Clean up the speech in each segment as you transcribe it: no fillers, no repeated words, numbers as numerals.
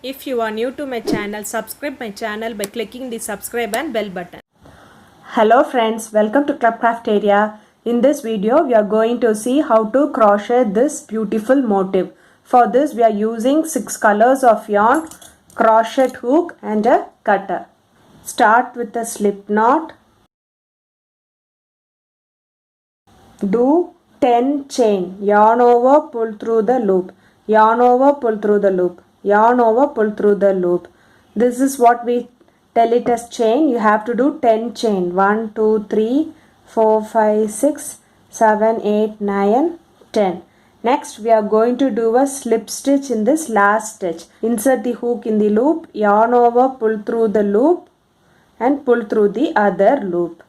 If you are new to my channel, subscribe my channel by clicking the subscribe and bell button. Hello friends, welcome to Clubcraft area. In this video, we are going to see how to crochet this beautiful motif. For this, we are using 6 colors of yarn, crochet hook and a cutter. Start with a slip knot. Do 10 chain, yarn over, pull through the loop, yarn over, pull through the loop, yarn over, pull through the loop. This is what we tell it as chain. You have to do 10 chain. 1, 2, 3, 4, 5, 6, 7, 8, 9, 10. Next we are going to do a slip stitch in this last stitch. Insert the hook in the loop, yarn over, pull through the loop and pull through the other loop.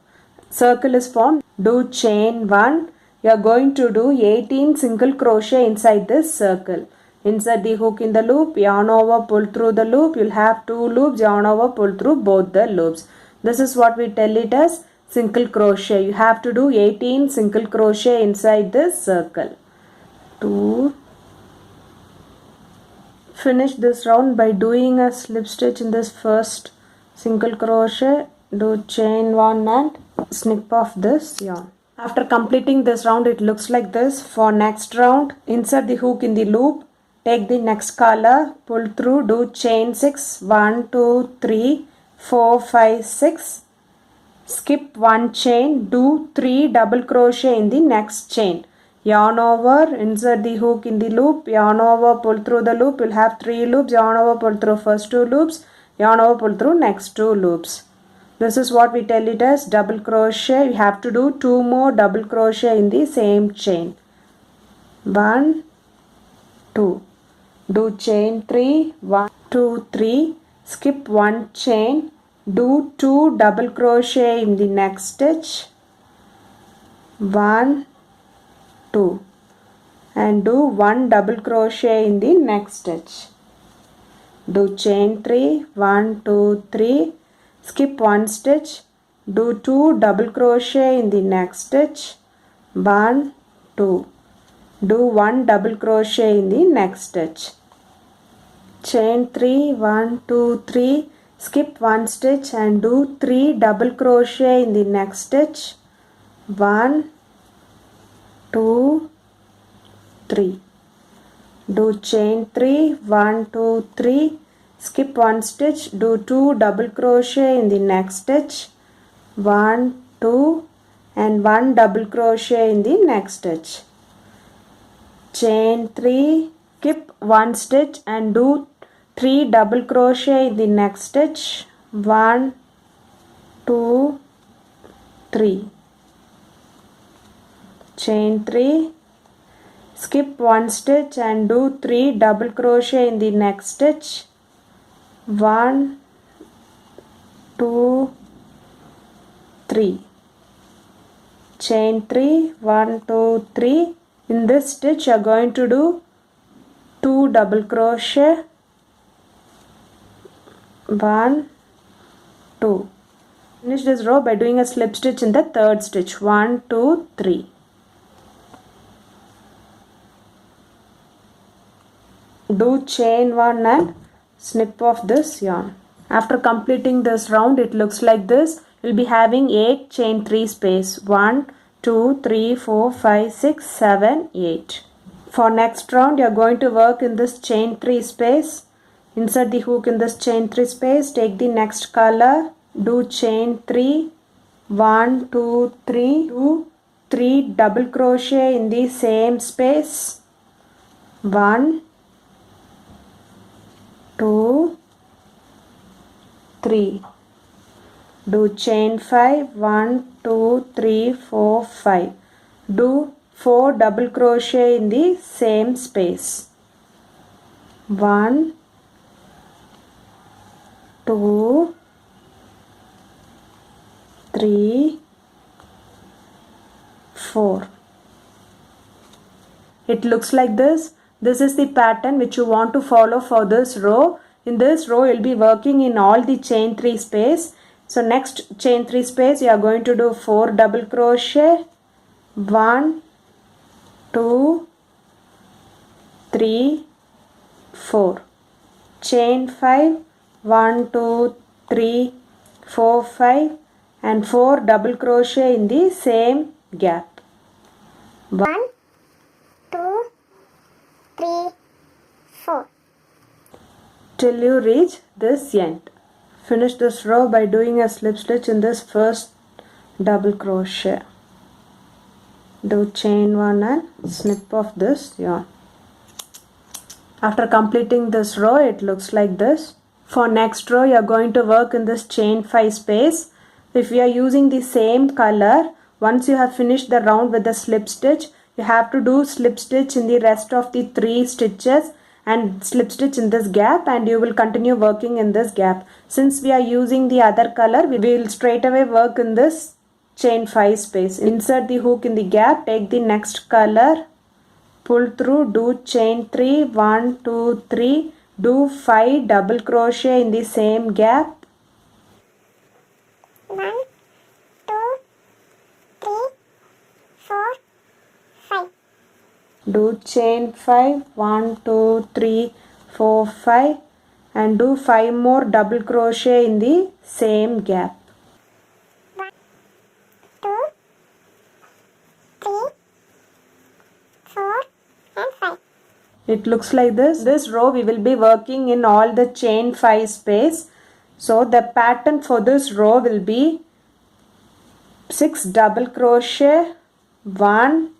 Circle is formed. Do chain 1. You are going to do 18 single crochet inside this circle. Insert the hook in the loop, yarn over, pull through the loop. You'll have 2 loops, yarn over, pull through both the loops. This is what we tell it as single crochet. You have to do 18 single crochet inside this circle. 2. Finish this round by doing a slip stitch in this first single crochet. Do chain 1 and snip off this yarn. After completing this round, it looks like this. For next round, insert the hook in the loop, take the next color, pull through, do chain 6, 1, 2, 3, 4, 5, 6, skip 1 chain, do 3 double crochet in the next chain, yarn over, insert the hook in the loop, yarn over, pull through the loop. You'll have 3 loops, yarn over, pull through first 2 loops, yarn over, pull through next 2 loops. This is what we tell it as double crochet. You have to do 2 more double crochet in the same chain. 1, 2. Do chain 3, 1, 2, 3. Skip 1 chain. Do 2 double crochet in the next stitch. 1, 2. And do 1 double crochet in the next stitch. Do chain 3, 1, 2, 3. Skip 1 stitch, do 2 double crochet in the next stitch, 1, 2, do 1 double crochet in the next stitch, chain 3, 1, 2, 3, skip 1 stitch and do 3 double crochet in the next stitch, 1, 2, 3, do chain 3, 1, 2, 3, skip 1 stitch, do 2 double crochet in the next stitch, 1, 2 and 1 double crochet in the next stitch, chain 3, skip 1 stitch and do 3 double crochet in the next stitch, 1, 2, 3, chain 3, skip 1 stitch and do 3 double crochet in the next stitch, 1, 2, 3, chain 3, 1, 2, 3. In this stitch you are going to do 2 double crochet, 1, 2. Finish this row by doing a slip stitch in the third stitch, 1, 2, 3. Do chain 1 and snip off this yarn. After completing this round, it looks like this. You'll be having 8 chain 3 space. 1, 2, 3, 4, 5, 6, 7, 8. For next round, you're going to work in this chain 3 space. Insert the hook in this chain 3 space. Take the next color. Do chain 3. 1, 2, 3. Do 3 double crochet in the same space. 1, 2, 3. Do chain 5, 1, 2, 3, 4, 5. Do 4 double crochet in the same space. 1, 2, 3, 4. It looks like this. This is the pattern which you want to follow for this row. In this row, you'll be working in all the chain 3 space. So next chain 3 space, you are going to do 4 double crochet. 1, 2, 3, 4. chain 5, 1, 2, 3, 4, 5 and 4 double crochet in the same gap. 1, 2, 3, 4. Till you reach this end. Finish this row by doing a slip stitch in this first double crochet. Do chain 1 and snip off this yarn. After completing this row, it looks like this. For next row, you are going to work in this chain 5 space. If you are using the same color, once you have finished the round with the slip stitch, you have to do slip stitch in the rest of the 3 stitches and slip stitch in this gap, and you will continue working in this gap. Since we are using the other color, we will straight away work in this chain 5 space. Insert the hook in the gap, take the next color, pull through, do chain 3, 1, 2, 3, do 5 double crochet in the same gap. 1, 2, 3, 4, 5. Do chain 5, 1, 2, 3, 4, 5 and do 5 more double crochet in the same gap. 1, 2, 3, 4 and 5. It looks like this. This row we will be working in all the chain 5 space. So the pattern for this row will be 6 double crochet, 1,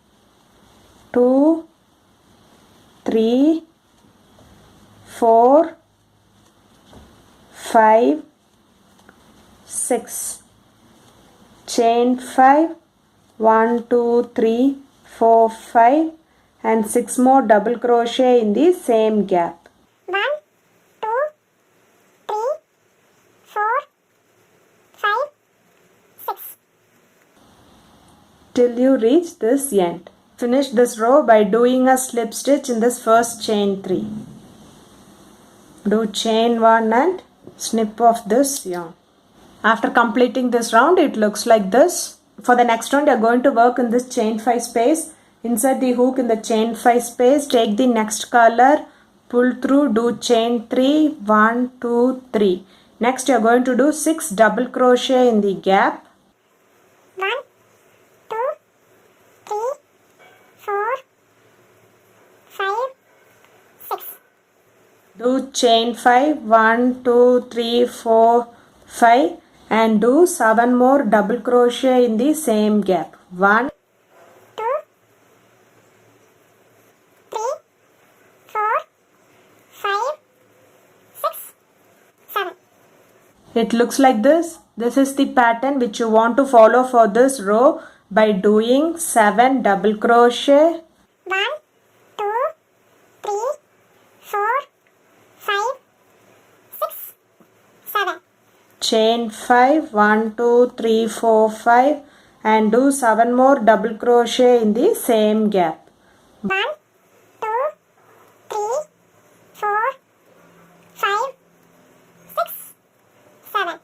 2, 3, 4, 5, 6. Chain 5, 1, 2, 3, 4, 5 and 6 more double crochet in the same gap. 1, 2, 3, 4, 5, 6. Till you reach this end. Finish this row by doing a slip stitch in this first chain 3. Do chain 1 and snip off this yarn. After completing this round, it looks like this. For the next round, you are going to work in this chain 5 space. Insert the hook in the chain 5 space, take the next color, pull through, do chain 3, 1, 2, 3. Next, you are going to do 6 double crochet in the gap. 1, 2, 3, 4, 5, 6. Do chain 5, 1, 2, 3, 4, 5 and do 7 more double crochet in the same gap. 1, 2, 3, 4, 5, 6, 7. it looks like this. This is the pattern which you want to follow for this row by doing 7 double crochet. 1, 2, 3, 4, 5, 6, 7. Chain 5, 1, 2, 3, 4, 5 and do 7 more double crochet in the same gap. 1, 2, 3, 4, 5, 6, 7.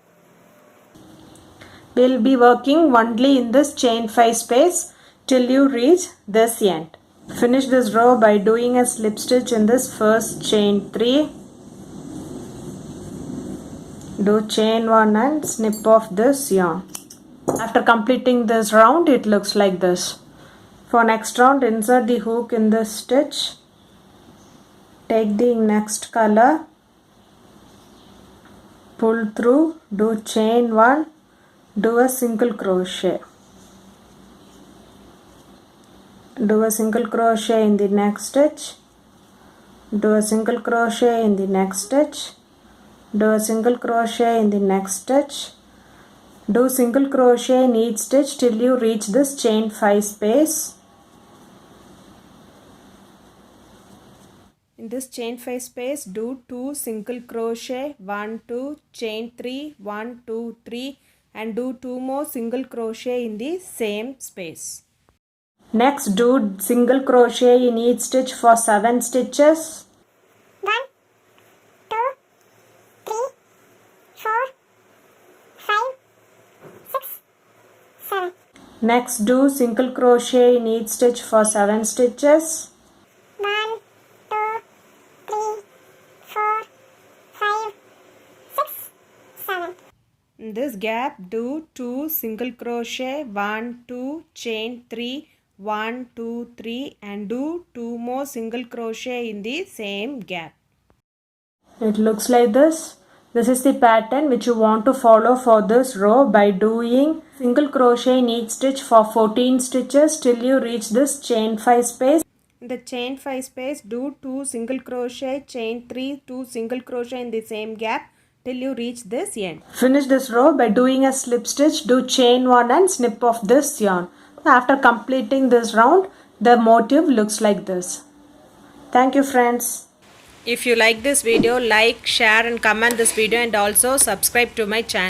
We'll be working only in this chain 5 space till you reach this end. Finish this row by doing a slip stitch in this first chain 3. Do chain 1 and snip off this yarn. After completing this round, it looks like this. For next round, insert the hook in this stitch. Take the next color, pull through, do chain 1, do a single crochet. Do a single crochet in the next stitch. Do a single crochet in the next stitch. Do a single crochet in the next stitch. Do single crochet in each stitch till you reach this chain 5 space. In this chain 5 space, do 2 single crochet, 1, 2, chain 3, 1, 2, 3 and do 2 more single crochet in the same space. Next, do single crochet in each stitch for 7 stitches. 1, 2, 3, 4, 5, 6, 7. Next, do single crochet in each stitch for 7 stitches. 1, 2, 3, 4, In this gap, do 2 single crochet, 1 2, chain 3, 1 2 3, and do 2 more single crochet in the same gap. It looks like this. This is the pattern which you want to follow for this row by doing single crochet in each stitch for 14 stitches till you reach this chain 5 space. In the chain 5 space, do 2 single crochet, chain 3, 2 single crochet in the same gap till you reach this end. Finish this row by doing a slip stitch, do chain 1 and snip off this yarn. After completing this round, the motif looks like this. Thank you, friends. If you like this video, like, share and comment this video, and also subscribe to my channel.